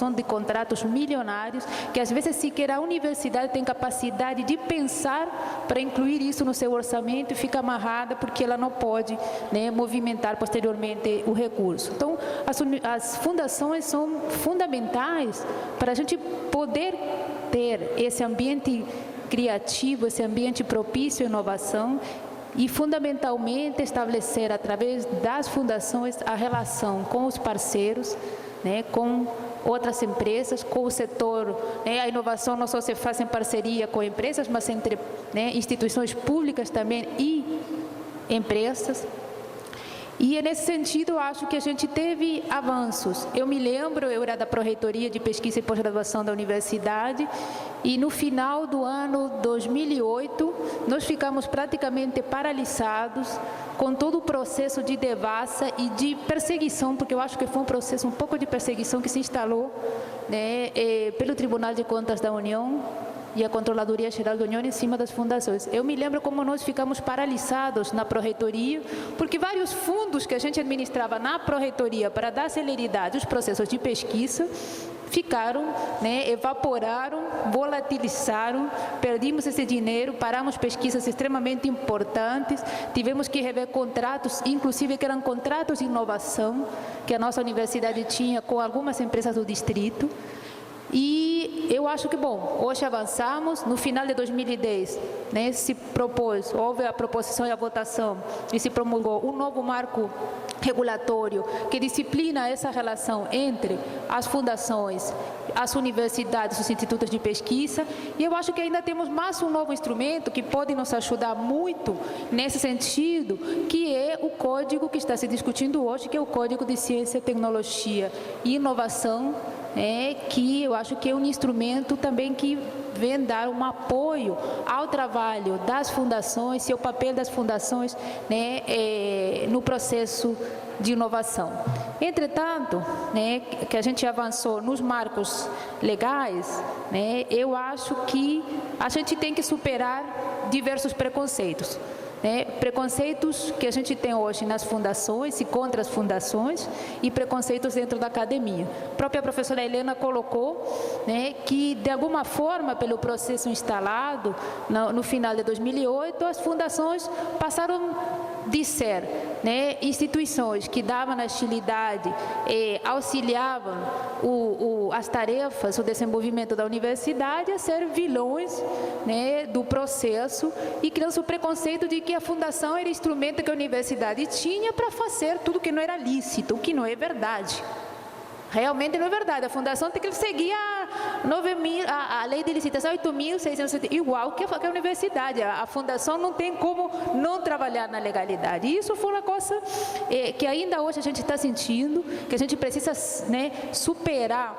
renovação de contratos milionários, que às vezes sequer a universidade tem capacidade de pensar para incluir isso no seu orçamento e fica amarrada porque ela não pode, né, movimentar posteriormente o recurso. Então, as fundações são fundamentais para a gente poder ter esse ambiente criativo, esse ambiente propício à inovação e, fundamentalmente, estabelecer, através das fundações, a relação com os parceiros, né, com outras empresas, com o setor, né, a inovação não só se faz em parceria com empresas, mas entre, né, instituições públicas também e empresas. E, nesse sentido, eu acho que a gente teve avanços. Eu me lembro, eu era da Pró-Reitoria de Pesquisa e Pós-Graduação da Universidade, e no final do ano 2008, nós ficamos praticamente paralisados com todo o processo de devassa e de perseguição, porque eu acho que foi um processo um pouco de perseguição que se instalou, né, pelo Tribunal de Contas da União e a Controladoria Geral da União em cima das fundações. Eu me lembro como nós ficamos paralisados na Pró-Reitoria, porque vários fundos que a gente administrava na Pró-Reitoria para dar celeridade aos processos de pesquisa ficaram, né, evaporaram, volatilizaram, perdemos esse dinheiro, paramos pesquisas extremamente importantes, tivemos que rever contratos, inclusive que eram contratos de inovação, que a nossa universidade tinha com algumas empresas do distrito. E eu acho que, bom, hoje avançamos. No final de 2010, né, se propôs, houve a proposição e a votação, e se promulgou um novo marco regulatório que disciplina essa relação entre as fundações, as universidades, os institutos de pesquisa, e eu acho que ainda temos mais um novo instrumento que pode nos ajudar muito nesse sentido, que é o código que está se discutindo hoje, que é o Código de Ciência, Tecnologia e Inovação, que eu acho que é um instrumento também que vem dar um apoio ao trabalho das fundações e ao papel das fundações, né, no processo de inovação. Entretanto, né, que a gente avançou nos marcos legais, né, eu acho que a gente tem que superar diversos preconceitos. Preconceitos que a gente tem hoje nas fundações e contra as fundações e preconceitos dentro da academia. A própria professora Helena colocou, né, que, de alguma forma, pelo processo instalado no final de 2008, as fundações passaram de ser, né, instituições que davam agilidade, auxiliavam as tarefas, o desenvolvimento da universidade, a ser vilões, né, do processo, e criando o preconceito de que a fundação era instrumento que a universidade tinha para fazer tudo que não era lícito, o que não é verdade. Realmente não é verdade. A fundação tem que seguir a lei de licitação 8.670, igual que a universidade. A fundação não tem como não trabalhar na legalidade. E isso foi uma coisa que ainda hoje a gente está sentindo, que a gente precisa, né, superar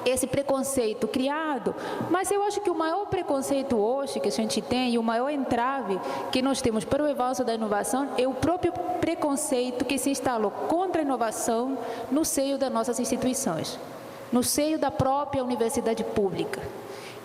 esse preconceito criado. Mas eu acho que o maior preconceito hoje que a gente tem, e o maior entrave que nós temos para o avanço da inovação, é o próprio preconceito que se instalou contra a inovação no seio das nossas instituições, no seio da própria universidade pública.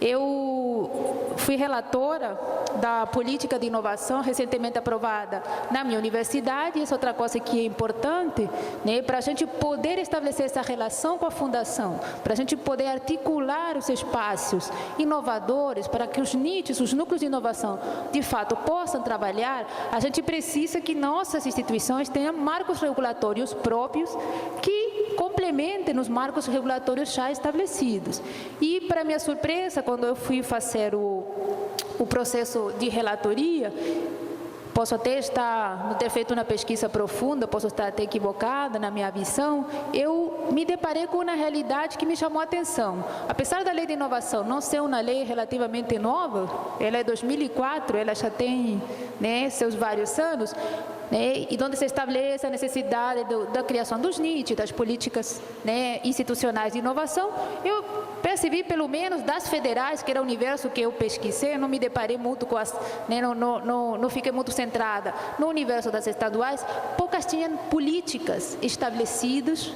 Eu fui relatora da política de inovação recentemente aprovada na minha universidade, e essa é outra coisa que é importante, né, para a gente poder estabelecer essa relação com a fundação, para a gente poder articular os espaços inovadores, para que os nichos, os núcleos de inovação, de fato, possam trabalhar. A gente precisa que nossas instituições tenham marcos regulatórios próprios que complementem os marcos regulatórios já estabelecidos. E, para minha surpresa, quando eu fui fazer o processo de relatoria, posso até não ter feito uma pesquisa profunda, posso estar até equivocada na minha visão, eu me deparei com uma realidade que me chamou a atenção. Apesar da lei de inovação não ser uma lei relativamente nova, ela é 2004, ela já tem, né, seus vários anos, né, e onde se estabelece a necessidade da criação dos NIT, das políticas, né, institucionais de inovação, eu percebi, pelo menos das federais, que era o universo que eu pesquisei, eu não me deparei muito com as, né, não fiquei muito centrada no universo das estaduais, poucas tinham políticas estabelecidas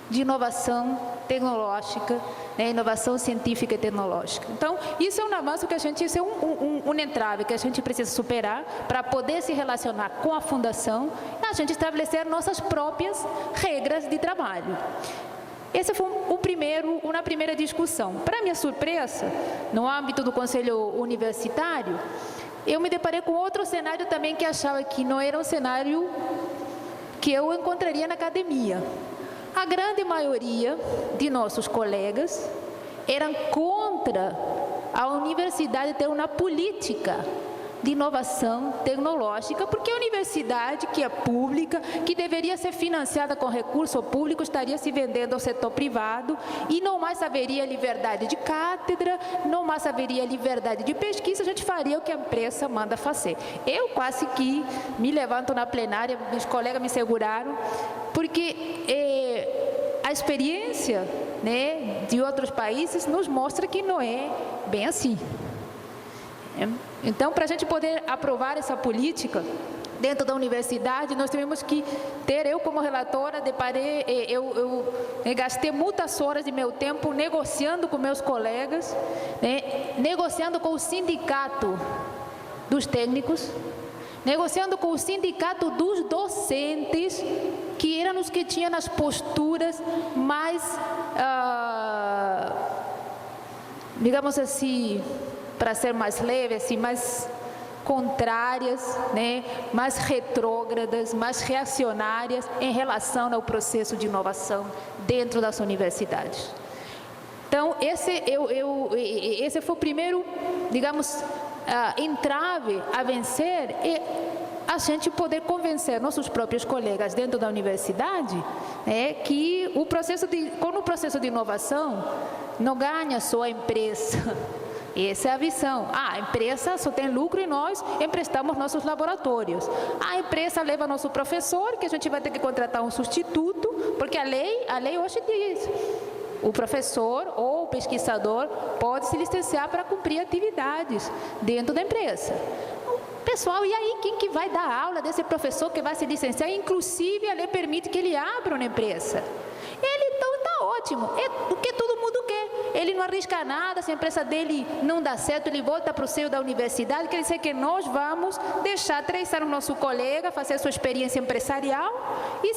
de inovação tecnológica, né, inovação científica e tecnológica. Então, isso é um avanço que a gente, isso é um entrave que a gente precisa superar para poder se relacionar com a fundação e a gente estabelecer nossas próprias regras de trabalho. Essa foi uma primeira discussão. Para minha surpresa, no âmbito do Conselho Universitário, eu me deparei com outro cenário também que achava que não era um cenário que eu encontraria na academia. A grande maioria de nossos colegas eram contra a universidade ter uma política de inovação tecnológica, porque a universidade, que é pública, que deveria ser financiada com recurso público, estaria se vendendo ao setor privado e não mais haveria liberdade de cátedra, não mais haveria liberdade de pesquisa, a gente faria o que a empresa manda fazer. Eu quase que me levanto na plenária, meus colegas me seguraram, porque a experiência, né, de outros países nos mostra que não é bem assim. Então, para a gente poder aprovar essa política dentro da universidade, nós tivemos que ter, eu como relatora, eu gastei muitas horas de meu tempo negociando com meus colegas, né, negociando com o sindicato dos técnicos, negociando com o sindicato dos docentes, que eram os que tinham as posturas mais, digamos assim, para ser mais leve, assim, mais contrárias, né, mais retrógradas, mais reacionárias em relação ao processo de inovação dentro das universidades. Então, esse foi o primeiro, digamos, entrave a vencer, e a gente poder convencer nossos próprios colegas dentro da universidade, que quando o processo de inovação não ganha só a empresa. Essa é a visão. A empresa só tem lucro e nós emprestamos nossos laboratórios. A empresa leva nosso professor, que a gente vai ter que contratar um substituto, porque a lei hoje diz, o professor ou o pesquisador pode se licenciar para cumprir atividades dentro da empresa. Pessoal, e aí quem que vai dar aula desse professor que vai se licenciar? Inclusive a lei permite que ele abra uma empresa. Ele então está ótimo, é o que todo mundo quer. Ele não arrisca nada, se a empresa dele não dá certo, ele volta para o seio da universidade, quer dizer que nós vamos deixar 3 anos nosso colega fazer sua experiência empresarial, e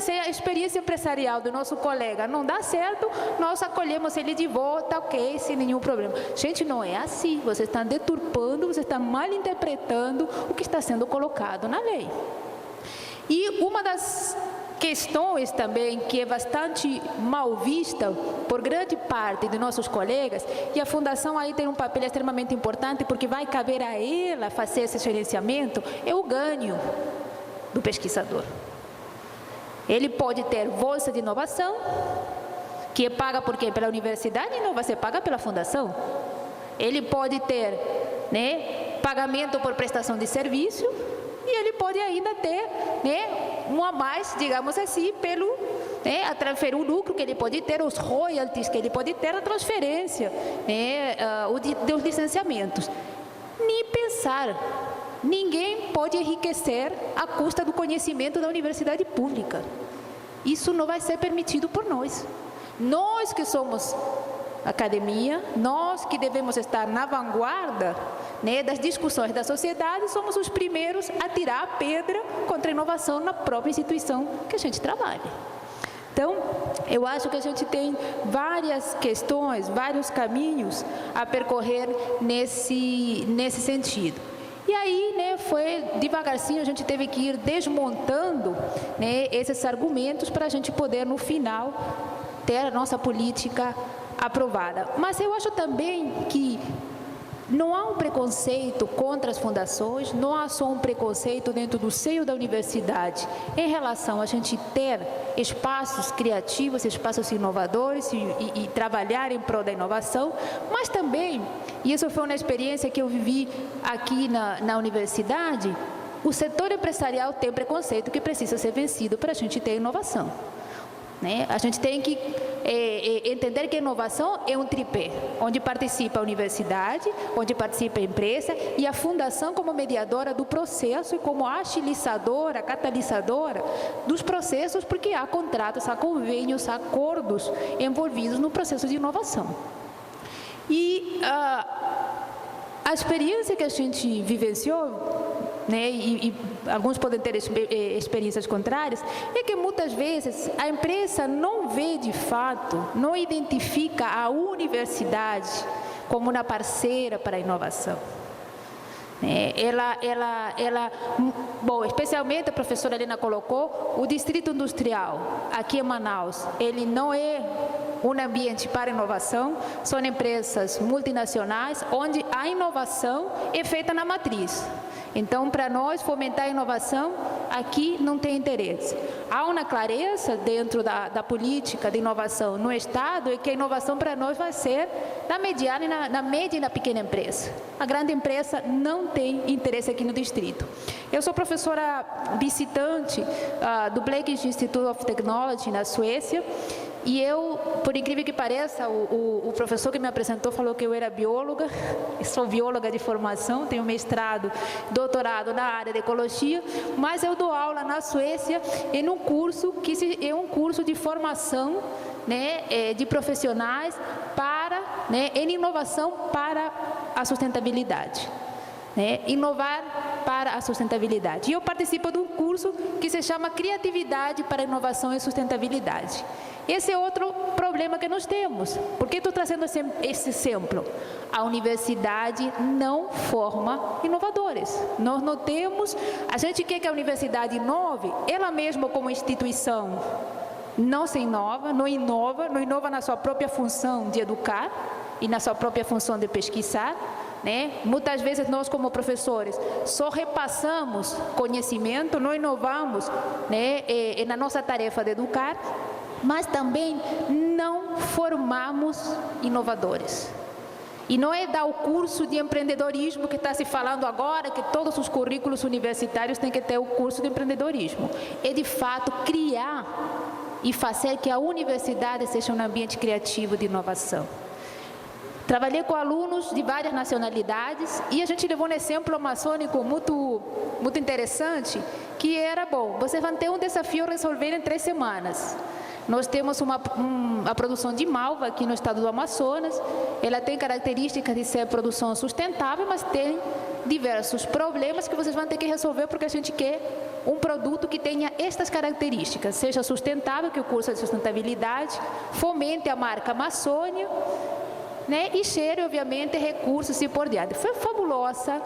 se a experiência empresarial do nosso colega não dá certo, nós acolhemos ele de volta, ok, sem nenhum problema. Gente, não é assim, você está deturpando, você está mal interpretando o que está sendo colocado na lei. E uma das questões também que é bastante mal vista por grande parte de nossos colegas, e a Fundação aí tem um papel extremamente importante, porque vai caber a ela fazer esse gerenciamento, é o ganho do pesquisador. Ele pode ter bolsa de inovação, que é paga por quem? Pela universidade, e não vai ser paga pela Fundação. Ele pode ter, né, pagamento por prestação de serviço, e ele pode ainda ter, né, um a mais, digamos assim, pelo, a transferir o lucro que ele pode ter, os royalties que ele pode ter, a transferência, dos licenciamentos. Nem pensar, ninguém pode enriquecer à custa do conhecimento da universidade pública. Isso não vai ser permitido por nós. Nós que somos academia, nós que devemos estar na vanguarda, das discussões da sociedade, somos os primeiros a tirar a pedra contra a inovação na própria instituição que a gente trabalha. Então, eu acho que a gente tem várias questões, vários caminhos a percorrer nesse sentido. E aí, foi devagarzinho, a gente teve que ir desmontando, esses argumentos para a gente poder, no final, ter a nossa política aprovada. Mas eu acho também que não há um preconceito contra as fundações, não há só um preconceito dentro do seio da universidade em relação a gente ter espaços criativos, espaços inovadores e trabalhar em prol da inovação, mas também, e isso foi uma experiência que eu vivi aqui na universidade, o setor empresarial tem preconceito que precisa ser vencido para a gente ter inovação. A gente tem que entender que a inovação é um tripé, onde participa a universidade, onde participa a empresa e a fundação como mediadora do processo e como agilizadora, catalisadora dos processos, porque há contratos, há convênios, há acordos envolvidos no processo de inovação. E a experiência que a gente vivenciou né, e alguns podem ter experiências contrárias, é que muitas vezes a empresa não vê de fato, não identifica a universidade como uma parceira para a inovação. Bom, especialmente a professora Helena colocou, o Distrito Industrial, aqui em Manaus, ele não é um ambiente para inovação, são empresas multinacionais, onde a inovação é feita na matriz. Então, para nós, fomentar a inovação, aqui não tem interesse. Há uma clareza dentro da política de inovação no Estado, é que a inovação para nós vai ser na mediana, na média e na pequena empresa. A grande empresa não tem interesse aqui no distrito. Eu sou professora visitante do Blekinge Institute of Technology, na Suécia, e eu, por incrível que pareça, o professor que me apresentou falou que eu era bióloga. Eu sou bióloga de formação, tenho mestrado, doutorado na área de ecologia, mas eu dou aula na Suécia em um curso que é um curso de formação, né, de profissionais em inovação para a sustentabilidade. Inovar para a sustentabilidade. E eu participo de um curso que se chama Criatividade para Inovação e Sustentabilidade. Esse é outro problema que nós temos. Por que estou trazendo esse exemplo? A universidade não forma inovadores. Nós não temos, a gente quer que a universidade inove, ela mesma como instituição não se inova, não inova na sua própria função de educar e na sua própria função de pesquisar. Muitas vezes nós como professores só repassamos conhecimento, não inovamos na nossa tarefa de educar, mas também não formamos inovadores. E não é dar o curso de empreendedorismo que está se falando agora, que todos os currículos universitários têm que ter o curso de empreendedorismo. É de fato criar e fazer que a universidade seja um ambiente criativo de inovação. Trabalhei com alunos de várias nacionalidades e a gente levou um exemplo amazônico muito interessante, que era, bom, vocês vão ter um desafio a resolver em 3 semanas. Nós temos a produção de malva aqui no estado do Amazonas, ela tem características de ser produção sustentável, mas tem diversos problemas que vocês vão ter que resolver, porque a gente quer um produto que tenha estas características, seja sustentável, que o curso é de sustentabilidade, fomente a marca Amazônia, e gere, obviamente, recursos e por diante. Foi fabulosa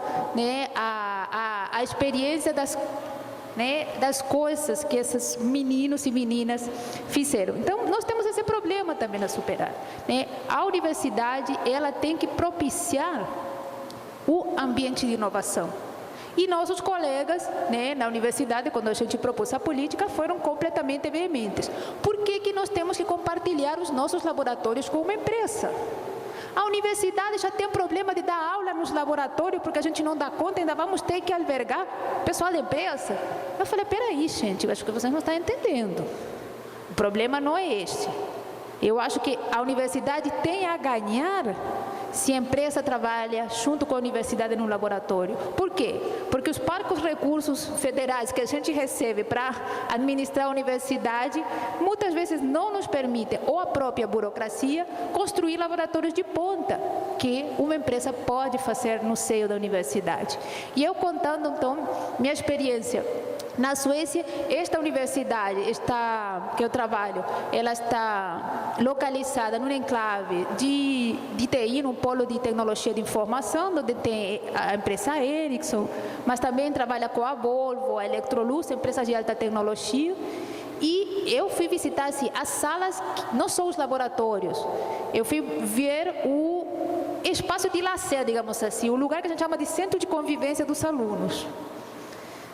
a experiência das coisas que esses meninos e meninas fizeram. Então, nós temos esse problema também a superar. A universidade, ela tem que propiciar o ambiente de inovação. E nossos colegas na universidade, quando a gente propôs a política, foram completamente veementes. Por que nós temos que compartilhar os nossos laboratórios com uma empresa? A universidade já tem problema de dar aula nos laboratórios, porque a gente não dá conta, ainda vamos ter que albergar pessoal da empresa. Eu falei, peraí, gente, eu acho que vocês não estão entendendo. O problema não é este. Eu acho que a universidade tem a ganhar se a empresa trabalha junto com a universidade no laboratório. Por quê? Porque os poucos recursos federais que a gente recebe para administrar a universidade, muitas vezes não nos permitem, ou a própria burocracia, construir laboratórios de ponta, que uma empresa pode fazer no seio da universidade. E eu contando, então, minha experiência na Suécia, esta universidade que eu trabalho, ela está localizada num enclave de TI, num polo de tecnologia de informação, onde tem a empresa Ericsson, mas também trabalha com a Volvo, a Electrolux, empresas de alta tecnologia. E eu fui visitar as salas, não só os laboratórios, eu fui ver o espaço de lazer, digamos assim, o lugar que a gente chama de centro de convivência dos alunos.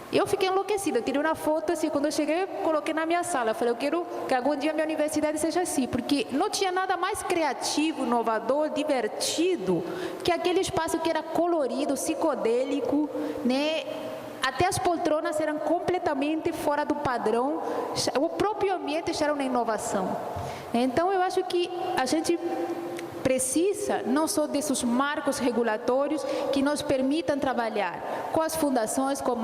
Eu fiquei enlouquecida, eu tirei uma foto assim, quando eu cheguei, coloquei na minha sala, eu falei, eu quero que algum dia a minha universidade seja assim, porque não tinha nada mais criativo, inovador, divertido, que aquele espaço que era colorido, psicodélico, até as poltronas eram completamente fora do padrão, o próprio ambiente já era uma inovação. Então, eu acho que a gente precisa não só desses marcos regulatórios que nos permitam trabalhar com as fundações com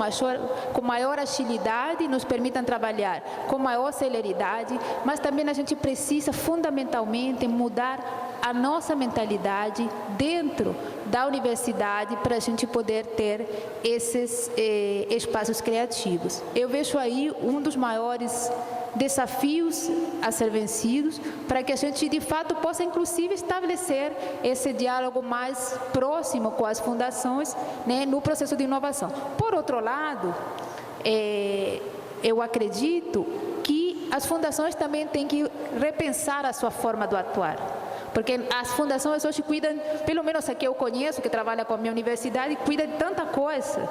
maior agilidade, nos permitam trabalhar com maior celeridade, mas também a gente precisa fundamentalmente mudar a nossa mentalidade dentro da universidade para a gente poder ter esses espaços criativos. Eu vejo aí um dos maiores desafios a ser vencidos para que a gente, de fato, possa, inclusive, estabelecer esse diálogo mais próximo com as fundações, né, no processo de inovação. Por outro lado, eu acredito que as fundações também têm que repensar a sua forma de atuar. Porque as fundações hoje cuidam, pelo menos a que eu conheço, que trabalha com a minha universidade, cuida de tanta coisa,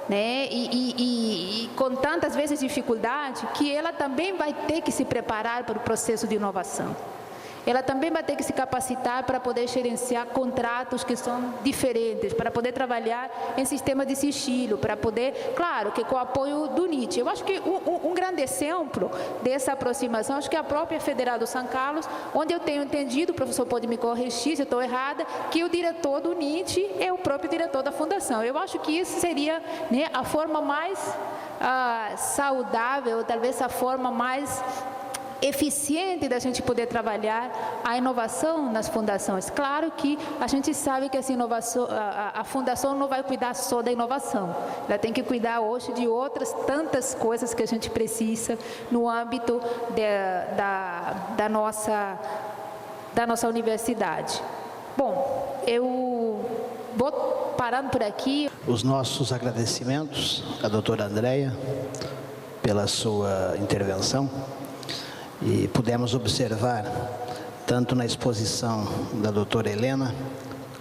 né? E com tantas vezes dificuldade, que ela também vai ter que se preparar para o processo de inovação. Ela também vai ter que se capacitar para poder gerenciar contratos que são diferentes, para poder trabalhar em sistema de sigilo, para poder, claro, que com o apoio do NIT. Eu acho que um grande exemplo dessa aproximação, acho que é a própria Federal do São Carlos, onde eu tenho entendido, o professor pode me corrigir se eu estou errada, que o diretor do NIT é o próprio diretor da fundação. Eu acho que isso seria, né, a forma mais saudável, talvez a forma mais eficiente da gente poder trabalhar a inovação nas fundações. Claro que a gente sabe que essa inovação, a fundação não vai cuidar só da inovação, ela tem que cuidar hoje de outras tantas coisas que a gente precisa no âmbito da nossa universidade. Bom, eu vou parando por aqui. Os nossos agradecimentos à doutora Andréia pela sua intervenção. E pudemos observar, tanto na exposição da doutora Helena,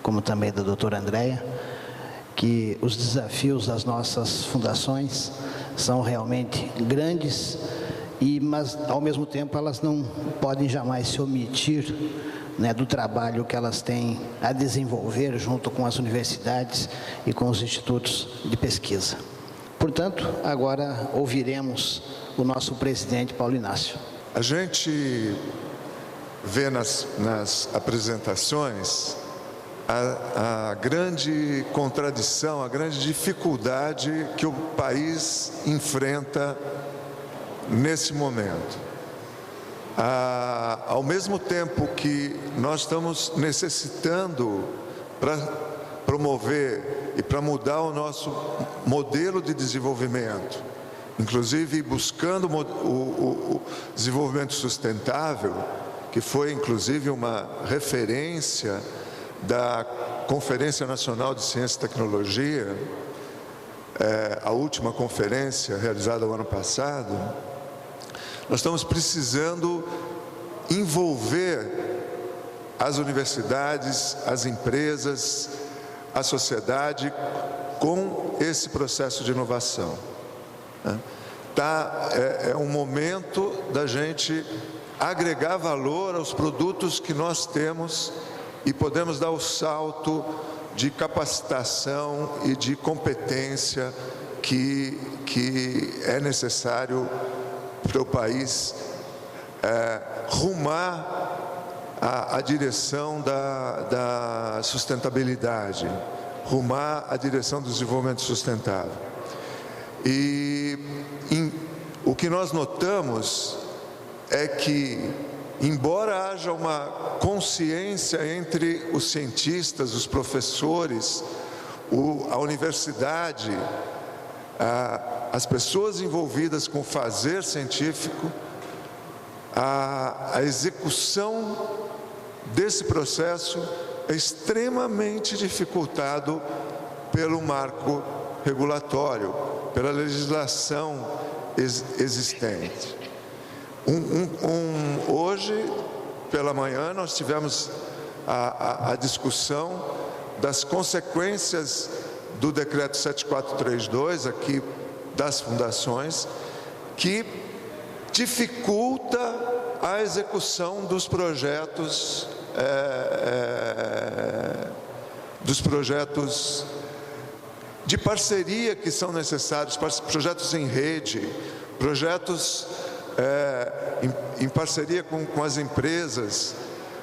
como também da doutora Andréia, que os desafios das nossas fundações são realmente grandes, mas, ao mesmo tempo, elas não podem jamais se omitir, né, do trabalho que elas têm a desenvolver junto com as universidades e com os institutos de pesquisa. Portanto, agora ouviremos o nosso presidente, Paulo Inácio. A gente vê nas apresentações a grande contradição, a grande dificuldade que o país enfrenta nesse momento. Ao mesmo tempo que nós estamos necessitando para promover e para mudar o nosso modelo de desenvolvimento, inclusive buscando o desenvolvimento sustentável, que foi inclusive uma referência da Conferência Nacional de Ciência e Tecnologia, a última conferência realizada no ano passado. Nós estamos precisando envolver as universidades, as empresas, a sociedade com esse processo de inovação. É um momento da gente agregar valor aos produtos que nós temos e podemos dar o salto de capacitação e de competência que é necessário para o país rumar a direção da sustentabilidade, rumar a direção do desenvolvimento sustentável. E o que nós notamos é que, embora haja uma consciência entre os cientistas, os professores, a universidade, as pessoas envolvidas com o fazer científico, a execução desse processo é extremamente dificultado pelo marco regulatório, pela legislação existente. Hoje, pela manhã, nós tivemos a discussão das consequências do decreto 7432, aqui das fundações, que dificulta a execução dos projetos de parceria que são necessários, projetos em rede, projetos em parceria com as empresas,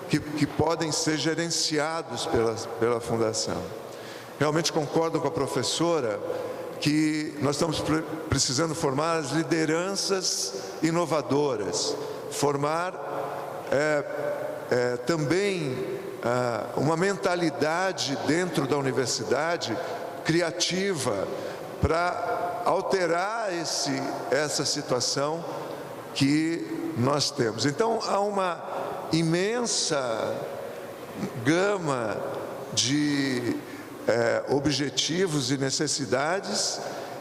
que podem ser gerenciados pela Fundação. Realmente concordo com a professora que nós estamos precisando formar as lideranças inovadoras, formar também uma mentalidade dentro da universidade criativa para alterar essa situação que nós temos. Então, há uma imensa gama de objetivos e necessidades,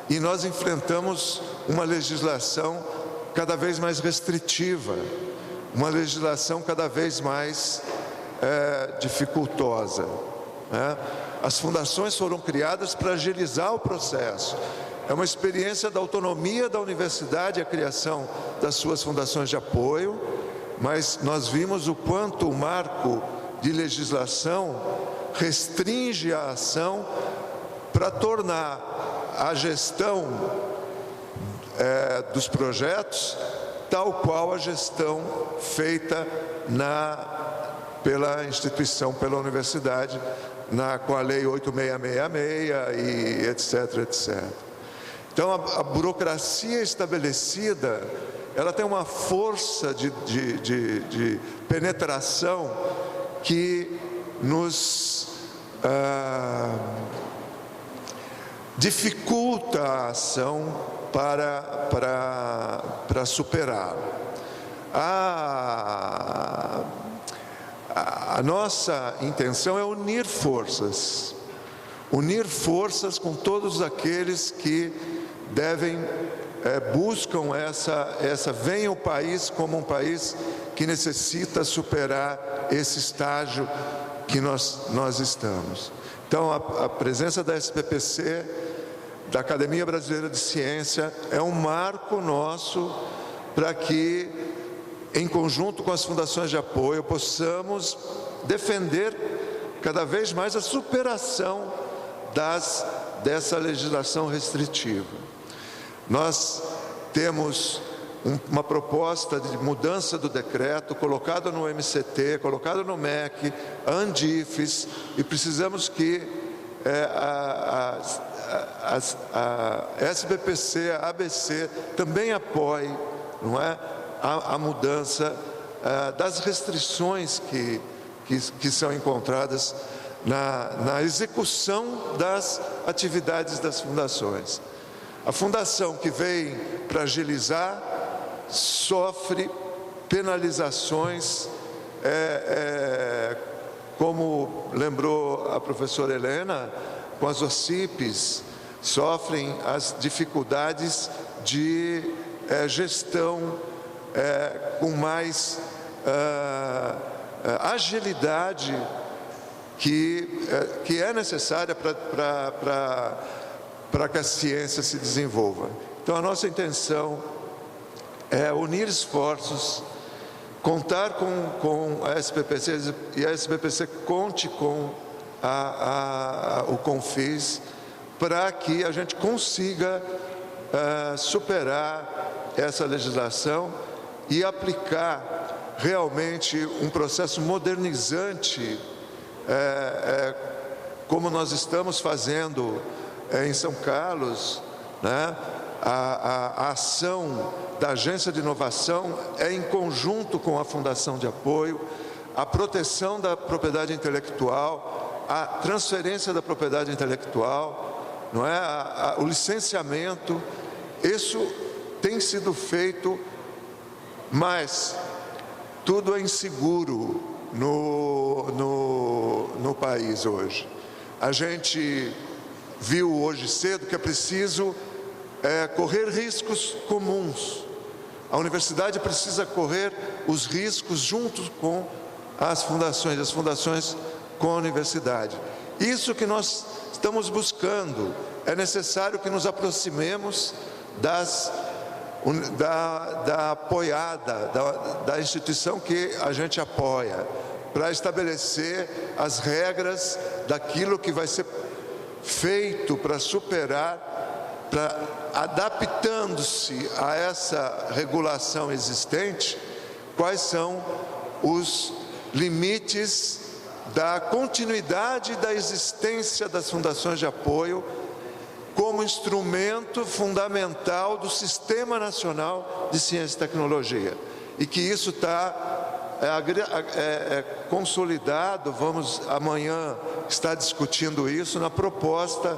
e nós enfrentamos uma legislação cada vez mais restritiva, uma legislação cada vez mais dificultosa, né? As fundações foram criadas para agilizar o processo. É uma experiência da autonomia da universidade a criação das suas fundações de apoio, mas nós vimos o quanto o marco de legislação restringe a ação para tornar a gestão dos projetos tal qual a gestão feita pela instituição, pela universidade, com a Lei 8666 e etc, etc. Então, a burocracia estabelecida, ela tem uma força de penetração que nos dificulta a ação para superar. A nossa intenção é unir forças com todos aqueles que buscam veem o país como um país que necessita superar esse estágio que nós estamos. Então, a presença da SBPC, da Academia Brasileira de Ciência, é um marco nosso para que, em conjunto com as fundações de apoio, possamos defender cada vez mais a superação dessa legislação restritiva. Nós temos uma proposta de mudança do decreto, colocada no MCT, colocada no MEC, a Andifes, e precisamos que a SBPC, a ABC, também apoie, não é, a mudança das restrições que são encontradas na execução das atividades das fundações. A fundação que vem para agilizar sofre penalizações, como lembrou a professora Helena, com as OCIPs, sofrem as dificuldades de gestão com mais agilidade que é necessária para que a ciência se desenvolva. Então, a nossa intenção é unir esforços, contar com a SBPC, e a SBPC conte com o CONFIS, para que a gente consiga superar essa legislação e aplicar realmente um processo modernizante, como nós estamos fazendo em São Carlos, né? A ação da Agência de Inovação é em conjunto com a Fundação de Apoio, a proteção da propriedade intelectual, a transferência da propriedade intelectual, não é? O licenciamento. Isso tem sido feito, mas tudo é inseguro no país hoje. A gente viu hoje cedo que é preciso correr riscos comuns. A universidade precisa correr os riscos junto com as fundações com a universidade. Isso que nós estamos buscando. É necessário que nos aproximemos da apoiada, da instituição que a gente apoia, para estabelecer as regras daquilo que vai ser feito para superar, adaptando-se a essa regulação existente, quais são os limites da continuidade da existência das fundações de apoio como instrumento fundamental do Sistema Nacional de Ciência e Tecnologia, e que isso está consolidado, vamos amanhã estar discutindo isso na proposta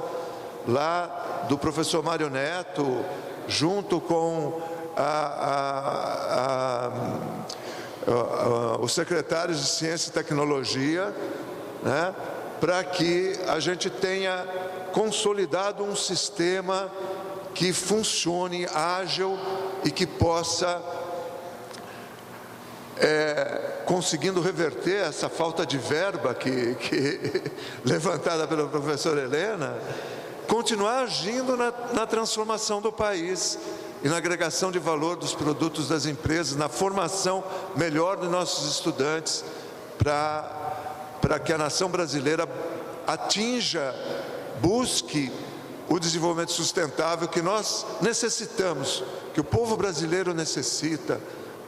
lá do professor Mário Neto, junto com os secretários de Ciência e Tecnologia, né, para que a gente tenha consolidado um sistema que funcione ágil e que possa, conseguindo reverter essa falta de verba que levantada pela professora Helena, continuar agindo na transformação do país e na agregação de valor dos produtos das empresas, na formação melhor dos nossos estudantes, para que a nação brasileira busque o desenvolvimento sustentável que nós necessitamos, que o povo brasileiro necessita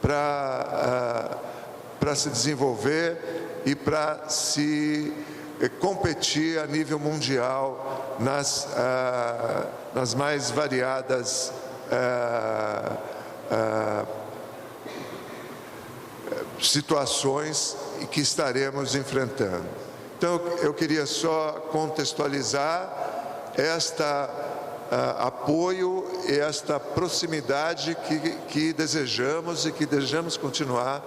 para se desenvolver e para se competir a nível mundial nas mais variadas situações que estaremos enfrentando. Então, eu queria só contextualizar apoio e esta proximidade que desejamos e que desejamos continuar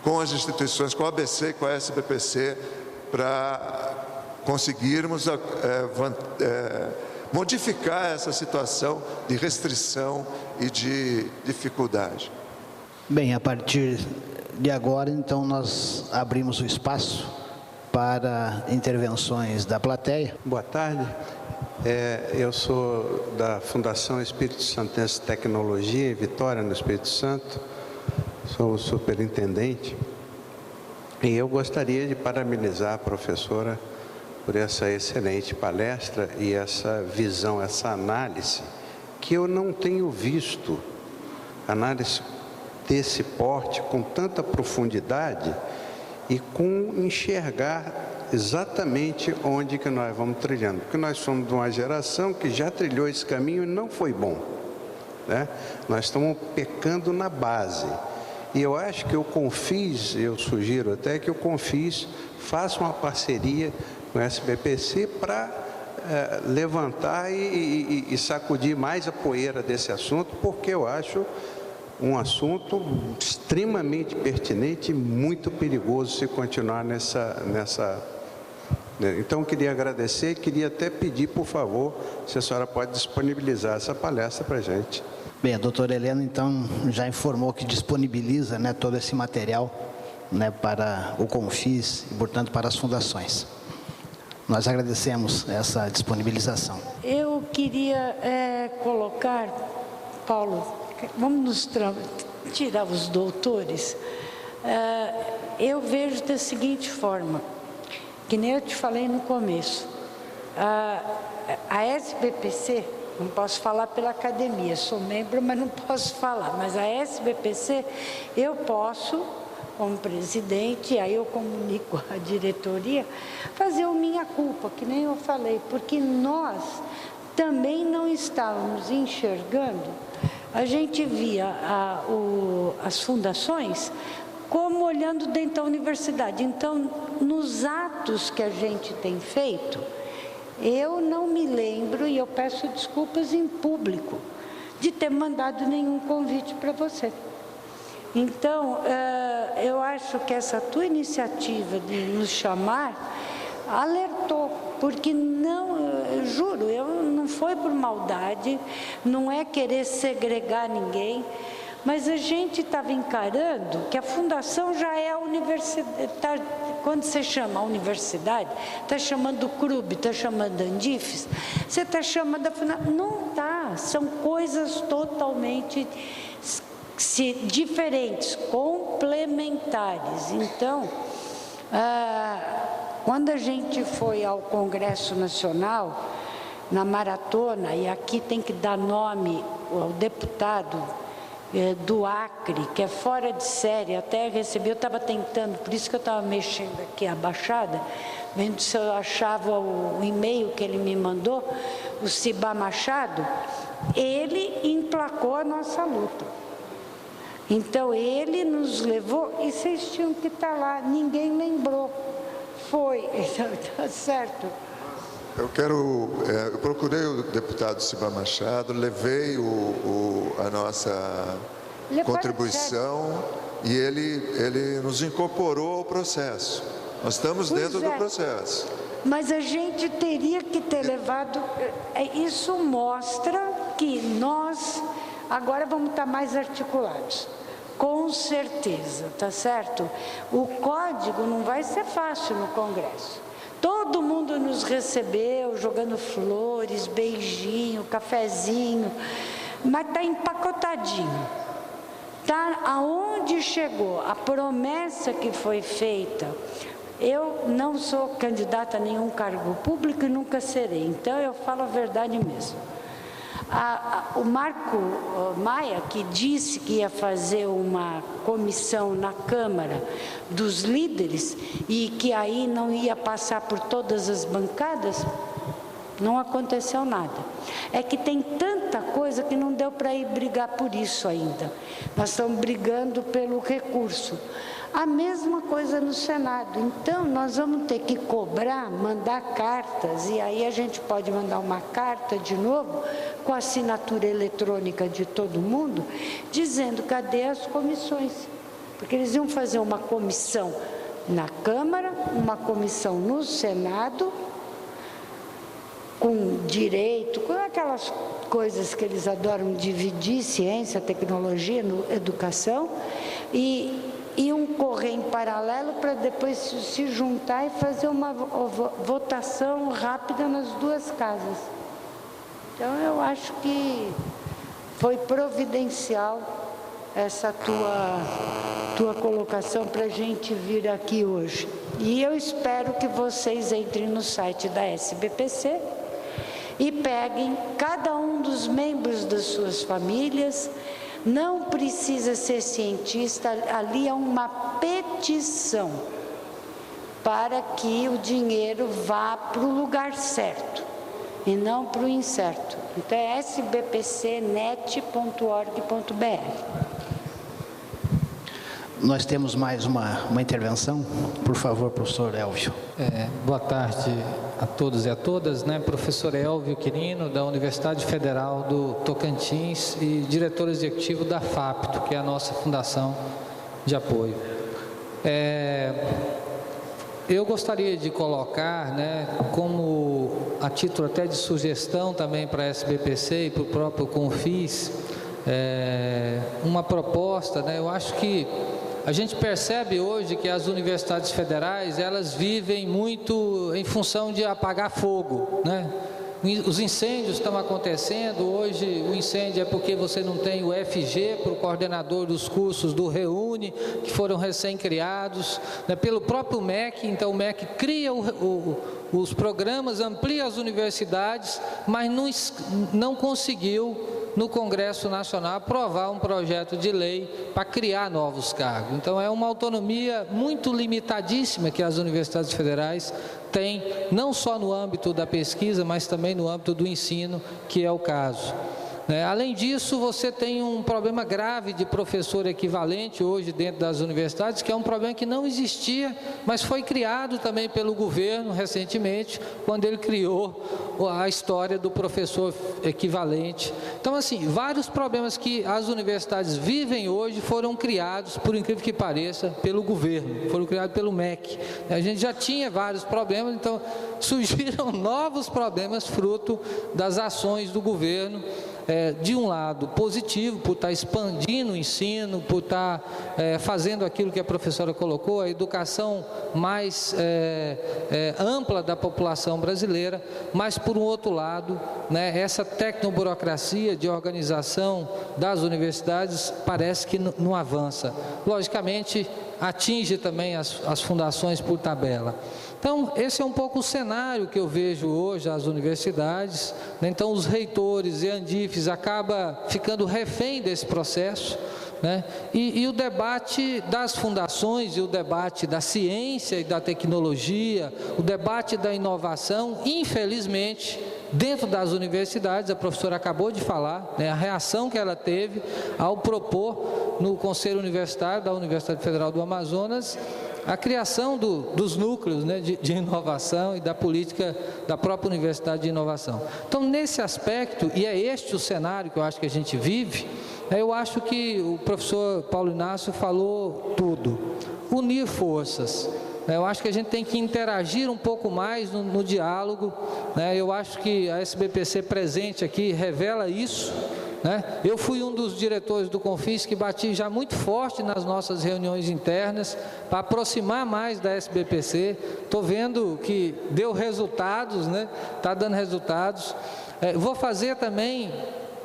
com as instituições, com a ABC e com a SBPC, para conseguirmos modificar essa situação de restrição e de dificuldade. Bem, a partir de agora, então, nós abrimos o espaço para intervenções da plateia. Boa tarde. Eu sou da Fundação Espírito Santense Tecnologia, em Vitória, no Espírito Santo. Sou o superintendente. E eu gostaria de parabenizar a professora por essa excelente palestra e essa visão, essa análise, que eu não tenho visto, análise desse porte, com tanta profundidade e com enxergar exatamente onde que nós vamos trilhando. Porque nós somos de uma geração que já trilhou esse caminho e não foi bom, né? Nós estamos pecando na base. E eu acho que o Confis, eu sugiro até que o Confis faça uma parceria com a SBPC para levantar e sacudir mais a poeira desse assunto, porque eu acho um assunto extremamente pertinente e muito perigoso se continuar nessa. Então, eu queria agradecer, queria até pedir, por favor, se a senhora pode disponibilizar essa palestra para a gente. Bem, a doutora Helena, então, já informou que disponibiliza, né, todo esse material, né, para o Confis e, portanto, para as fundações. Nós agradecemos essa disponibilização. Eu queria colocar, Paulo, vamos tirar os doutores. Eu vejo da seguinte forma, que nem eu te falei no começo, a SBPC, não posso falar pela academia, sou membro, mas não posso falar, mas a SBPC, eu posso, como presidente, aí eu comunico a diretoria, fazer o minha culpa, que nem eu falei, porque nós também não estávamos enxergando, a gente via as fundações como olhando dentro da universidade. Então, nos atos que a gente tem feito, eu não me lembro, e eu peço desculpas em público, de ter mandado nenhum convite para você. Então, eu acho que essa tua iniciativa de nos chamar alertou, porque não, juro, não foi por maldade, não é querer segregar ninguém, mas a gente estava encarando que a fundação já é a universidade. Quando você chama a universidade, está chamando o CRUB, está chamando a Andifes, você está chamando a fundação. Não está, são coisas totalmente diferentes, complementares. Então, quando a gente foi ao Congresso Nacional, na maratona, e aqui tem que dar nome ao deputado do Acre, que é fora de série, até recebi, eu estava tentando, por isso que eu estava mexendo aqui a baixada, vendo se eu achava o e-mail que ele me mandou, o Cibá Machado, ele emplacou a nossa luta. Então, ele nos levou, e vocês tinham que estar lá, ninguém lembrou. Foi, tá certo. Eu procurei o deputado Ciba Machado, levei a nossa contribuição e ele nos incorporou ao processo. Nós estamos dentro do processo. Mas a gente teria que ter levado... Isso mostra que nós agora vamos estar mais articulados. Com certeza, tá certo? O código não vai ser fácil no Congresso. Todo mundo nos recebeu, jogando flores, beijinho, cafezinho, mas está empacotadinho. Está aonde chegou, a promessa que foi feita. Eu não sou candidata a nenhum cargo público e nunca serei, então eu falo a verdade mesmo. O Marco Maia, que disse que ia fazer uma comissão na Câmara dos líderes e que aí não ia passar por todas as bancadas, não aconteceu nada. É que tem tanta coisa que não deu para ir brigar por isso ainda. Nós estamos brigando pelo recurso. A mesma coisa no Senado. Então, nós vamos ter que cobrar, mandar cartas, e aí a gente pode mandar uma carta de novo, com a assinatura eletrônica de todo mundo, dizendo cadê as comissões. Porque eles iam fazer uma comissão na Câmara, uma comissão no Senado, com direito, com aquelas coisas que eles adoram dividir, ciência, tecnologia, educação, e iam correr em paralelo para depois se juntar e fazer uma votação rápida nas duas casas. Então, eu acho que foi providencial essa tua colocação para a gente vir aqui hoje. E eu espero que vocês entrem no site da SBPC e peguem cada um dos membros das suas famílias. Não precisa ser cientista, ali é uma petição para que o dinheiro vá para o lugar certo e não para o incerto. Então é sbpcnet.org.br. Nós temos mais uma intervenção. Por favor, professor Elvio. Boa tarde a todos e a todas, Professor Elvio Quirino, da Universidade Federal do Tocantins e diretor executivo da FAPTO, que é a nossa fundação de apoio. Eu gostaria de colocar, como a título até de sugestão também para a SBPC e para o próprio Confis, uma proposta, eu acho que a gente percebe hoje que as universidades federais, elas vivem muito em função de apagar fogo, Os incêndios estão acontecendo, hoje o incêndio é porque você não tem o FG para o coordenador dos cursos do Reúne, que foram recém-criados, pelo próprio MEC. Então o MEC cria os programas, amplia as universidades, mas não conseguiu no Congresso Nacional aprovar um projeto de lei para criar novos cargos. Então é uma autonomia muito limitadíssima que as universidades federais têm, não só no âmbito da pesquisa, mas também no âmbito do ensino, que é o caso. Além disso, você tem um problema grave de professor equivalente hoje dentro das universidades, que é um problema que não existia, mas foi criado também pelo governo recentemente, quando ele criou a história do professor equivalente. Então, assim, vários problemas que as universidades vivem hoje foram criados, por incrível que pareça, pelo governo, foram criados pelo MEC. A gente já tinha vários problemas, então surgiram novos problemas fruto das ações do governo, de um lado positivo, por estar expandindo o ensino, por estar fazendo aquilo que a professora colocou, a educação mais ampla da população brasileira, mas por um outro lado, essa tecnoburocracia de organização das universidades parece que não avança. Logicamente, atinge também as fundações por tabela. Então, esse é um pouco o cenário que eu vejo hoje às universidades. Então, os reitores e andifes acabam ficando refém desse processo, E o debate das fundações, e o debate da ciência e da tecnologia, o debate da inovação, infelizmente, dentro das universidades. A professora acabou de falar, né, a reação que ela teve ao propor no Conselho Universitário da Universidade Federal do Amazonas a criação dos núcleos, né, de inovação e da política da própria Universidade de Inovação. Então, nesse aspecto, e é este o cenário que eu acho que a gente vive, eu acho que o professor Paulo Inácio falou tudo. Unir forças. Eu acho que a gente tem que interagir um pouco mais no diálogo, né? Eu acho que a SBPC presente aqui revela isso, né? Eu fui um dos diretores do Confis que bati já muito forte nas nossas reuniões internas para aproximar mais da SBPC. Estou vendo que deu resultados, né? Está dando resultados. Vou fazer também,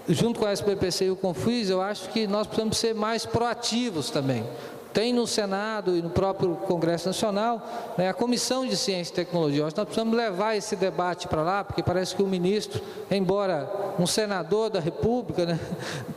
junto com a SBPC e o Confis, eu acho que nós precisamos ser mais proativos também. Tem no Senado e no próprio Congresso Nacional, né, a Comissão de Ciência e Tecnologia. Nós precisamos levar esse debate para lá, porque parece que o ministro, embora um senador da República, né,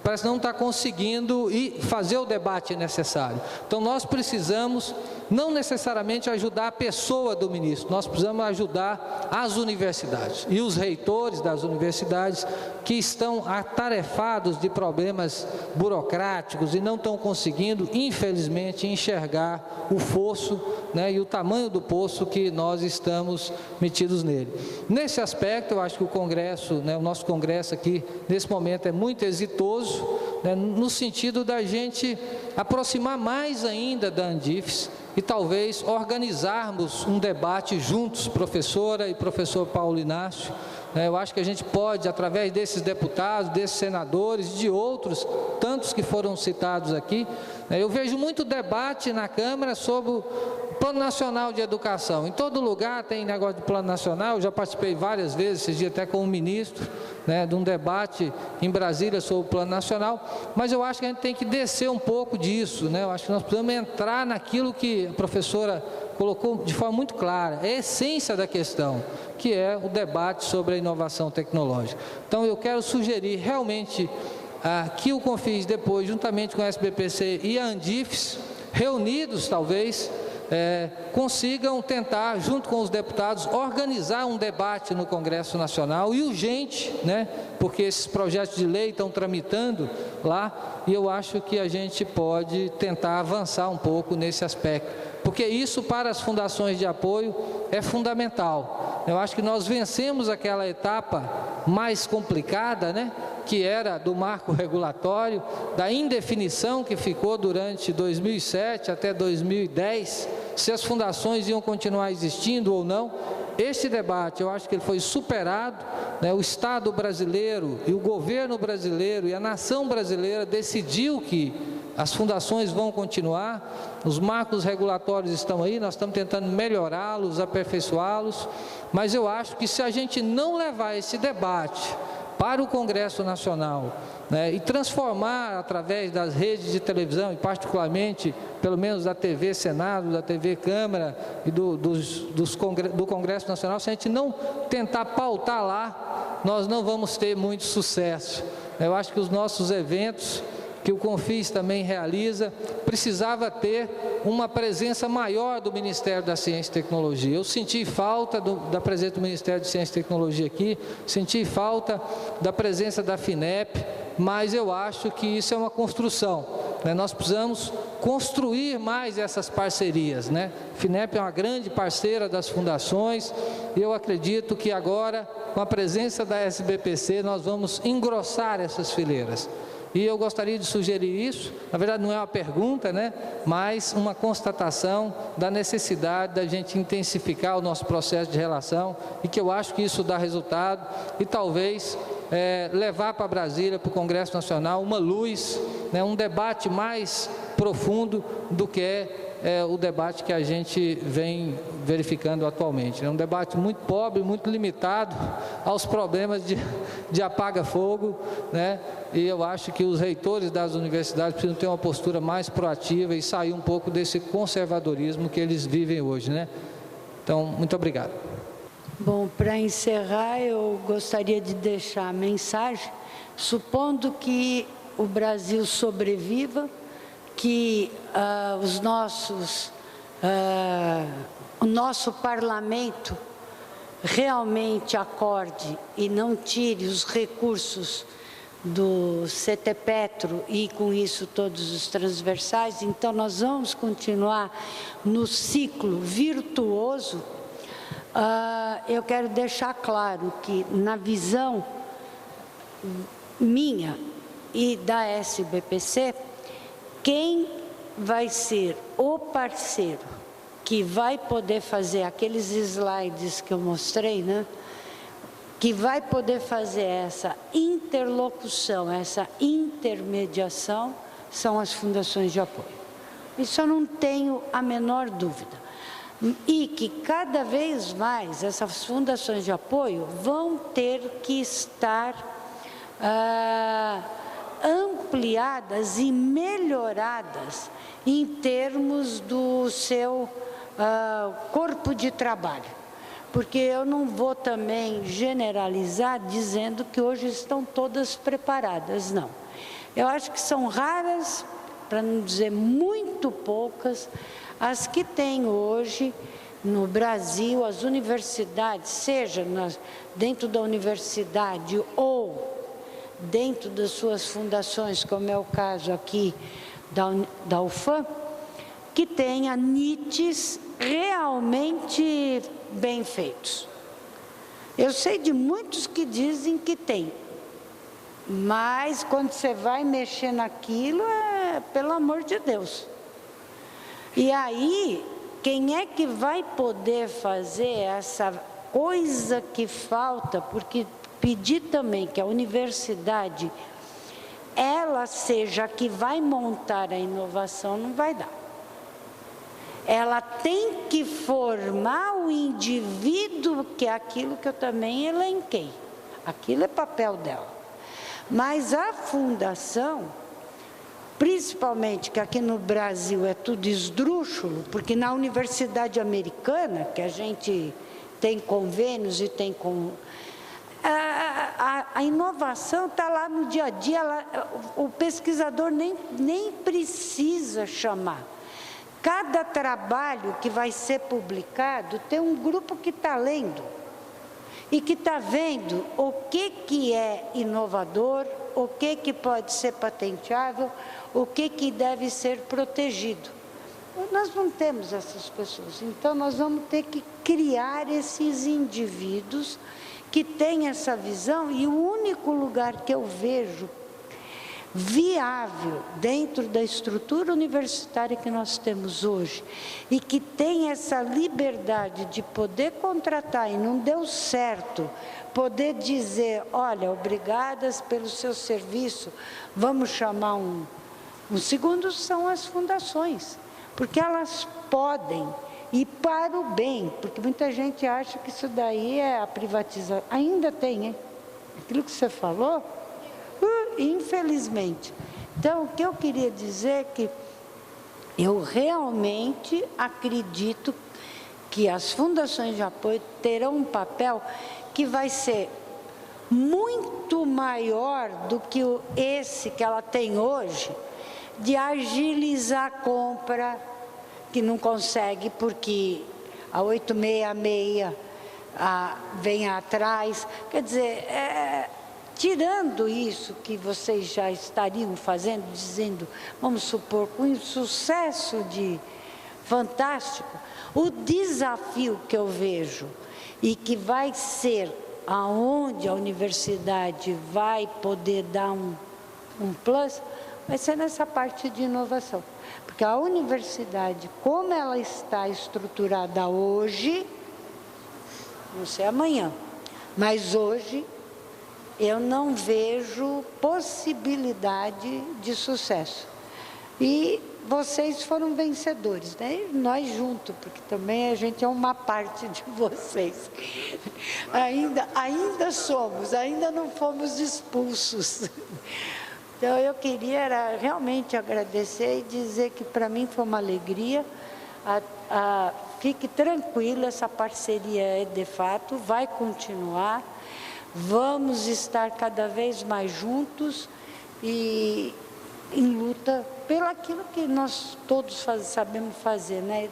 parece que não está conseguindo fazer o debate necessário. Então, nós precisamos não necessariamente ajudar a pessoa do ministro, nós precisamos ajudar as universidades e os reitores das universidades que estão atarefados de problemas burocráticos e não estão conseguindo, infelizmente, enxergar o fosso, né, e o tamanho do poço que nós estamos metidos nele. Nesse aspecto, eu acho que o Congresso, né, o nosso Congresso aqui, nesse momento, é muito exitoso, né, no sentido da gente aproximar mais ainda da Andifes e talvez organizarmos um debate juntos, professora e professor Paulo Inácio. Eu acho que a gente pode, através desses deputados, desses senadores, de outros, tantos que foram citados aqui, eu vejo muito debate na Câmara sobre o Plano Nacional de Educação. Em todo lugar tem negócio de Plano Nacional, eu já participei várias vezes, esses dias até com o ministro, né, de um debate em Brasília sobre o Plano Nacional, mas eu acho que a gente tem que descer um pouco disso, né? Eu acho que nós precisamos entrar naquilo que a professora colocou de forma muito clara, é a essência da questão, que é o debate sobre a inovação tecnológica. Então, eu quero sugerir realmente que o Confis, depois, juntamente com a SBPC e a Andifes, reunidos talvez, consigam tentar, junto com os deputados, organizar um debate no Congresso Nacional, e urgente, né, porque esses projetos de lei estão tramitando lá, e eu acho que a gente pode tentar avançar um pouco nesse aspecto, porque isso para as fundações de apoio é fundamental. Eu acho que nós vencemos aquela etapa mais complicada, né, que era do marco regulatório, da indefinição que ficou durante 2007 até 2010, se as fundações iam continuar existindo ou não. Este debate, eu acho que ele foi superado, né? O Estado brasileiro e o governo brasileiro e a nação brasileira decidiu que as fundações vão continuar, os marcos regulatórios estão aí, nós estamos tentando melhorá-los, aperfeiçoá-los, mas eu acho que se a gente não levar esse debate para o Congresso Nacional, né, e transformar através das redes de televisão, e particularmente, pelo menos da TV Senado, da TV Câmara e do Congresso Nacional, se a gente não tentar pautar lá, nós não vamos ter muito sucesso. Eu acho que os nossos eventos, que o Confis também realiza, precisava ter uma presença maior do Ministério da Ciência e Tecnologia. Eu senti falta da presença do Ministério de Ciência e Tecnologia aqui, senti falta da presença da FINEP, mas eu acho que isso é uma construção, né? Nós precisamos construir mais essas parcerias, né? A FINEP é uma grande parceira das fundações, e eu acredito que agora, com a presença da SBPC, nós vamos engrossar essas fileiras. E eu gostaria de sugerir isso, na verdade não é uma pergunta, né, mas uma constatação da necessidade da gente intensificar o nosso processo de relação, e que eu acho que isso dá resultado, e talvez levar para Brasília, para o Congresso Nacional, uma luz, né, um debate mais profundo do que o debate que a gente vem verificando atualmente. É um debate muito pobre, muito limitado aos problemas de apaga-fogo, né? E eu acho que os reitores das universidades precisam ter uma postura mais proativa e sair um pouco desse conservadorismo que eles vivem hoje, né? Então, muito obrigado. Bom, para encerrar, eu gostaria de deixar a mensagem, supondo que o Brasil sobreviva, que o nosso parlamento realmente acorde e não tire os recursos do CT Petro e com isso todos os transversais, então nós vamos continuar no ciclo virtuoso. Eu quero deixar claro que na visão minha e da SBPC, quem vai ser o parceiro que vai poder fazer aqueles slides que eu mostrei, né? Que vai poder fazer essa interlocução, essa intermediação, são as fundações de apoio. Isso eu não tenho a menor dúvida. E que cada vez mais essas fundações de apoio vão ter que estar ampliadas e melhoradas em termos do seu corpo de trabalho. Porque eu não vou também generalizar dizendo que hoje estão todas preparadas, não. Eu acho que são raras, para não dizer muito poucas, as que têm hoje no Brasil, as universidades, seja dentro da universidade ou dentro das suas fundações, como é o caso aqui da UFAM, que tenha NITs realmente bem feitos. Eu sei de muitos que dizem que tem, mas quando você vai mexer naquilo, pelo amor de Deus. E aí, quem é que vai poder fazer essa coisa que falta? Porque pedir também que a universidade, ela seja a que vai montar a inovação, não vai dar. Ela tem que formar o indivíduo, que é aquilo que eu também elenquei. Aquilo é papel dela. Mas a fundação, principalmente que aqui no Brasil é tudo esdrúxulo, porque na universidade americana, que a gente tem convênios e tem a inovação está lá no dia a dia, o pesquisador nem precisa chamar. Cada trabalho que vai ser publicado tem um grupo que está lendo e que está vendo o que é inovador, o que pode ser patenteável, o que deve ser protegido. Nós não temos essas pessoas, então nós vamos ter que criar esses indivíduos que têm essa visão, e o único lugar que eu vejo viável dentro da estrutura universitária que nós temos hoje e que tem essa liberdade de poder contratar e não deu certo, poder dizer, olha, obrigadas pelo seu serviço, vamos chamar um segundo, são as fundações, porque elas podem, e para o bem, porque muita gente acha que isso daí é a privatização, ainda tem, hein? Aquilo que você falou, infelizmente. Então, o que eu queria dizer é que eu realmente acredito que as fundações de apoio terão um papel que vai ser muito maior do que esse que ela tem hoje, de agilizar a compra, que não consegue porque a 866 vem atrás. Quer dizer, tirando isso que vocês já estariam fazendo, dizendo, vamos supor, com um sucesso fantástico, o desafio que eu vejo e que vai ser aonde a universidade vai poder dar um plus, vai ser nessa parte de inovação. Porque a universidade, como ela está estruturada hoje, não sei amanhã, mas hoje, eu não vejo possibilidade de sucesso. E vocês foram vencedores, né? E nós juntos, porque também a gente é uma parte de vocês. Ainda somos, ainda não fomos expulsos. Então, eu queria realmente agradecer e dizer que para mim foi uma alegria. Fique tranquilo, essa parceria é de fato, vai continuar. Vamos estar cada vez mais juntos e em luta pelo aquilo que nós todos sabemos fazer, né?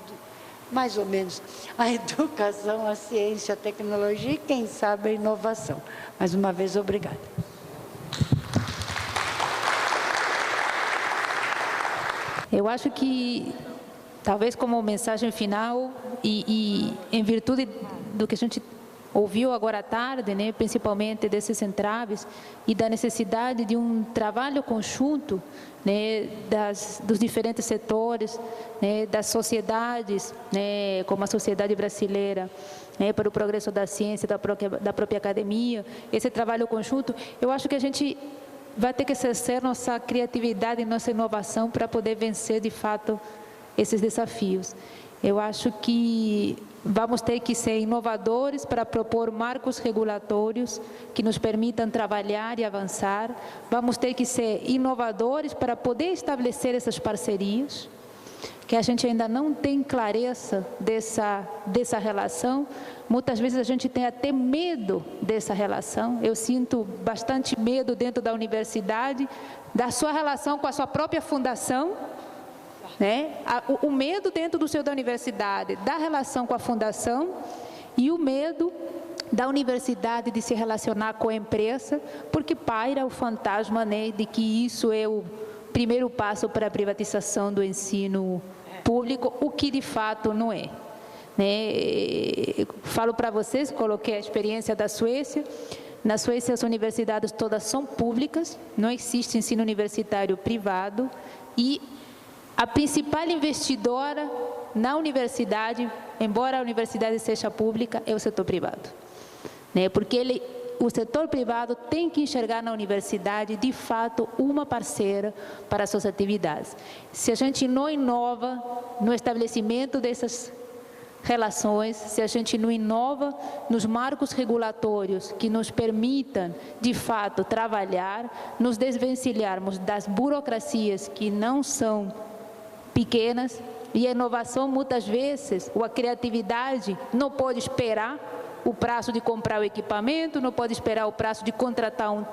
mais ou menos, a educação, a ciência, a tecnologia e, quem sabe, a inovação. Mais uma vez, obrigada. Eu acho que, talvez como mensagem final, e em virtude do que a gente ouviu agora à tarde, né, principalmente desses entraves, e da necessidade de um trabalho conjunto, né, dos diferentes setores, né, das sociedades, né, como a sociedade brasileira, né, para o progresso da ciência, da própria academia, esse trabalho conjunto, eu acho que a gente vai ter que exercer nossa criatividade e nossa inovação para poder vencer, de fato, esses desafios. Eu acho que vamos ter que ser inovadores para propor marcos regulatórios que nos permitam trabalhar e avançar. Vamos ter que ser inovadores para poder estabelecer essas parcerias, que a gente ainda não tem clareza dessa relação. Muitas vezes a gente tem até medo dessa relação. Eu sinto bastante medo dentro da universidade, da sua relação com a sua própria fundação, né? O medo dentro da universidade, da relação com a fundação, e o medo da universidade de se relacionar com a empresa, porque paira o fantasma, né, de que isso é o primeiro passo para a privatização do ensino público, o que de fato não é. Né? Falo para vocês, coloquei a experiência da Suécia. Na Suécia, as universidades todas são públicas, não existe ensino universitário privado, e a principal investidora na universidade, embora a universidade seja pública, é o setor privado. Né? Porque o setor privado tem que enxergar na universidade, de fato, uma parceira para as suas atividades. Se a gente não inova no estabelecimento dessas relações, se a gente não inova nos marcos regulatórios que nos permitam, de fato, trabalhar, nos desvencilharmos das burocracias que não são pequenas, e a inovação, muitas vezes, ou a criatividade, não pode esperar o prazo de comprar o equipamento, não pode esperar o prazo de contratar um